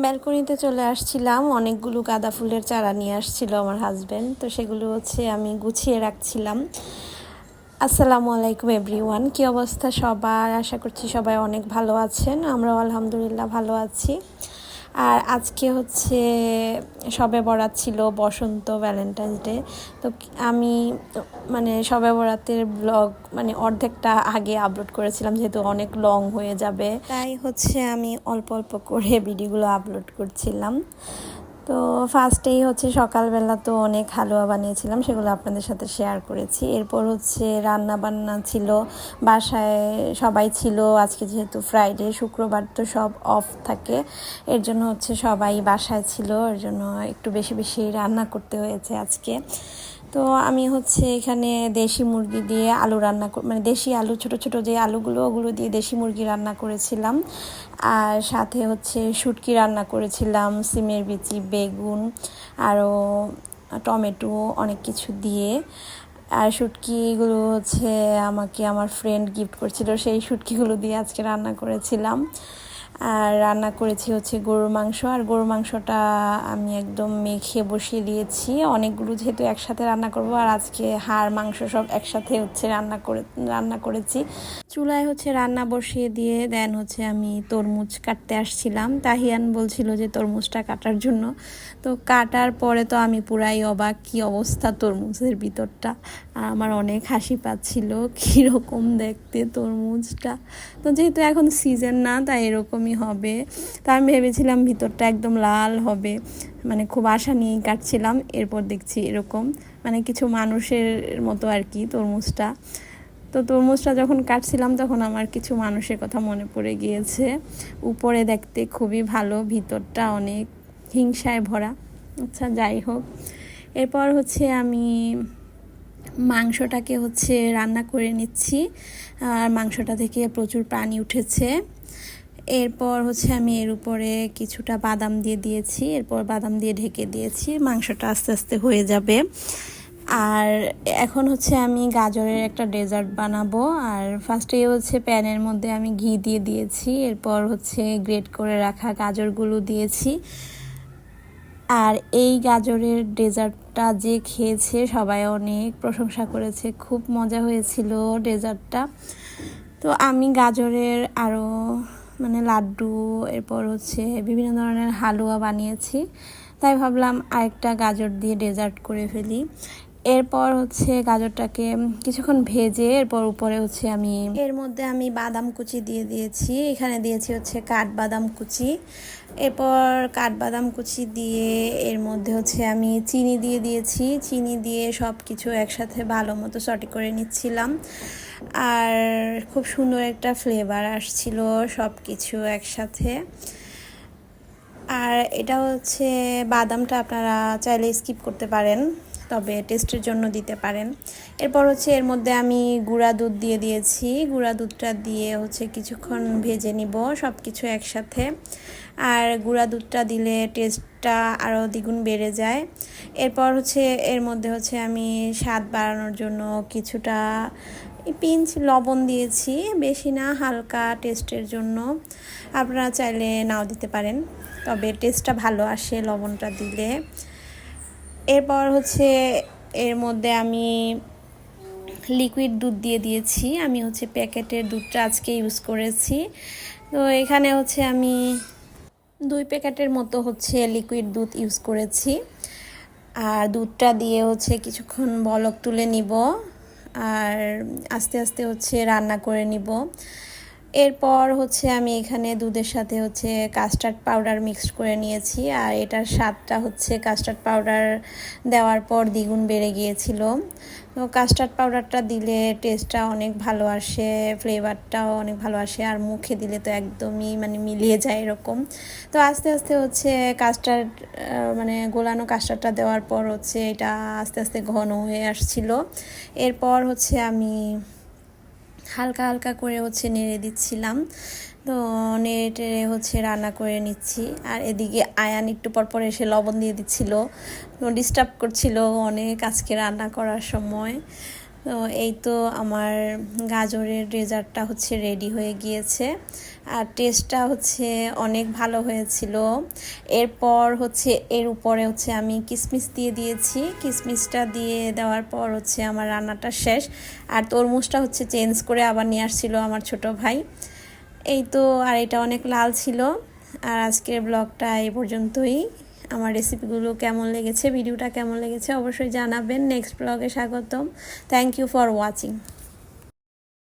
ব্যালকনিতে চলে আসছিলাম, অনেকগুলো গাঁদা ফুলের চারা নিয়ে আসছিল আমার হাজব্যান্ড, তো সেগুলো আমি গুছিয়ে রাখছিলাম। আসসালামু আলাইকুম এভরিওয়ান, কী অবস্থা সবার? আশা করছি সবাই অনেক ভালো আছেন, আমরাও আলহামদুলিল্লাহ ভালো আছি। আর আজকে শবে বরাত ছিল, বসন্ত ভ্যালেন্টাইন্স ডে। তো আমি শবে বরাতের ব্লগ অর্ধেকটা আগে আপলোড করেছিলাম, যেহেতু অনেক লং হয়ে যাবে, তাই আমি অল্প অল্প করে ভিডিওগুলো আপলোড করছিলাম। তো ফার্স্টেই সকালবেলা তো অনেক হালুয়া বানিয়েছিলাম, সেগুলো আপনাদের সাথে শেয়ার করেছি। এরপর রান্না বান্না ছিল, বাসায় সবাই ছিল। আজকে যেহেতু ফ্রাইডে, শুক্রবার তো সব অফ থাকে, এর জন্য সবাই বাসায় ছিল, এর জন্য একটু বেশি বেশি রান্না করতে হয়েছে আজকে। তো আমি এখানে দেশি মুরগি দিয়ে আলু রান্না দেশি আলু, ছোট ছোট যে আলুগুলো, ওগুলো দিয়ে দেশি মুরগি রান্না করেছিলাম। আর সাথে শুটকি রান্না করেছিলাম, সিমের বিচি, বেগুন, আরও টমেটো, অনেক কিছু দিয়ে। আর শুটকিগুলো আমাকে আমার ফ্রেন্ড গিফট করছিল, সেই শুটকিগুলো দিয়ে আজকে রান্না করেছিলাম। আর রান্না করেছি গরুর মাংস, আর গরুর মাংসটা আমি একদম মেখে বসিয়ে দিয়েছি। অনেকগুলো যেহেতু একসাথে রান্না করব, আর আজকে হাড় মাংস সব একসাথে রান্না করেছি। চুলায় রান্না বসিয়ে দিয়ে দেন আমি তরমুজ কাটতে আসছিলাম। তাহিয়ান বলছিল যে তরমুজটা কাটার জন্য, তো কাটার পরে তো আমি পুরাই অবাক, কি অবস্থা তরমুজের ভিতরটা। আর আমার অনেক হাসি পাচ্ছিল, কীরকম দেখতে তরমুজটা। তো যেহেতু এখন সিজন না, তাই এরকমই হবে। তো আমি ভেবেছিলাম ভিতরটা একদম লাল হবে, খুব আশা নিয়েই কাটছিলাম। এরপর দেখছি এরকম, কিছু মানুষের মতো আর কি তরমুজটা। তো তরমুজটা যখন কাটছিলাম, তখন আমার কিছু মানুষের কথা মনে পড়ে গিয়েছে। উপরে দেখতে খুবই ভালো, ভিতরটা অনেক হিংসায় ভরা। আচ্ছা, যাই হোক। এরপর আমি মাংসটাকে রান্না করে নিচ্ছি, আর মাংসটা থেকে প্রচুর পানি উঠেছে। এরপর আমি এর উপরে কিছুটা বাদাম দিয়ে দিয়েছি, এরপর বাদাম দিয়ে ঢেকে দিয়েছি। মাংসটা আস্তে আস্তে হয়ে যাবে। আর এখন আমি গাজরের একটা ডেজার্ট বানাবো। আর ফার্স্টে প্যানের মধ্যে আমি ঘি দিয়ে দিয়েছি, এরপর গ্রেট করে রাখা গাজরগুলো দিয়েছি। আর এই গাজরের ডেজার্টটা যে খেয়েছে সবাই অনেক প্রশংসা করেছে, খুব মজা হয়েছিল ডেজার্টটা। তো আমি গাজরের আরও লাড্ডু, এরপর বিভিন্ন ধরনের হালুয়া বানিয়েছি, তাই ভাবলাম আরেকটা গাজর দিয়ে ডেজার্ট করে ফেলি। এরপর গাজরটাকে কিছুক্ষণ ভেজে, এরপর উপরে আমি এর মধ্যে বাদাম কুচি দিয়ে দিয়েছি। এখানে দিয়েছি কাঠবাদাম কুচি। এরপর কাঠবাদাম কুচি দিয়ে এর মধ্যে আমি চিনি দিয়ে দিয়েছি। চিনি দিয়ে সব কিছু একসাথে ভালো মতো সটি করে নিচ্ছিলাম। আর খুব সুন্দর একটা ফ্লেভার আসছিল সব কিছু একসাথে। আর এটা বাদামটা আপনারা চাইলে স্কিপ করতে পারেন, তবে টেস্টের জন্য দিতে পারেন। এরপর এর মধ্যে আমি গুঁড়া দুধ দিয়ে দিয়েছি। গুঁড়া দুধটা দিয়ে কিছুক্ষণ ভেজে নিব সব কিছু একসাথে। আর গুঁড়া দুধটা দিলে টেস্টটা আরও দ্বিগুণ বেড়ে যায়। এরপর এর মধ্যে আমি স্বাদ বাড়ানোর জন্য কিছুটা পিঞ্চ লবণ দিয়েছি, বেশি না, হালকা টেস্টের জন্য। আপনারা চাইলে নাও দিতে পারেন, তবে টেস্টটা ভালো আসে লবণটা দিলে। এরপর এর মধ্যে আমি লিকুইড দুধ দিয়ে দিয়েছি। আমি প্যাকেটের দুধটা আজকে ইউজ করেছি। তো এখানে আমি 2 প্যাকেটের মতো লিকুইড দুধ ইউজ করেছি। আর দুধটা দিয়ে কিছুক্ষণ বলক তুলে নিব, আর আস্তে আস্তে রান্না করে নিব। এরপর আমি এখানে দুধের সাথে কাস্টার্ড পাউডার মিক্সড করে নিয়েছি। আর এটার স্বাদটা কাস্টার্ড পাউডার দেওয়ার পর দ্বিগুণ বেড়ে গিয়েছিল। তো কাস্টার্ড পাউডারটা দিলে টেস্টটা অনেক ভালো আসে, ফ্লেভারটাও অনেক ভালো আসে, আর মুখে দিলে তো একদমই মিলিয়ে যায় এরকম। তো আস্তে আস্তে কাস্টার্ড গোলানো কাস্টার্ডটা দেওয়ার পর এটা আস্তে আস্তে ঘন হয়ে আসছিল। এরপর আমি হালকা হালকা করে নেড়ে দিচ্ছিলাম। তো নেড়ে টেড়ে রান্না করে নিচ্ছি। আর এদিকে আয়ান একটু পর এসে লবণ দিয়ে দিচ্ছিল, ডিস্টার্ব করছিল অনেক আজকে রান্না করার সময়। তো এই তো আমার গাজরের ডেজার্টটা হচ্ছে রেডি হয়ে গিয়েছে, আর টেস্টটা হচ্ছে অনেক ভালো হয়েছিল। এরপর হচ্ছে এর উপরে হচ্ছে আমি কিশমিশ দিয়ে দিয়েছি। কিশমিশটা দিয়ে দেওয়ার পর হচ্ছে আমার রান্নাটা শেষ। আর তরমুজটা হচ্ছে চেঞ্জ করে আবার নিয়ে আসছিল আমার ছোট ভাই। এই তো, আর এটা অনেক লাল ছিল। আর আজকের ব্লগটা এই পর্যন্তই। আমার রেসিপিগুলো কেমন লেগেছে, ভিডিওটা কেমন লেগেছে অবশ্যই জানাবেন। নেক্সট ব্লগে স্বাগতম। Thank you for watching.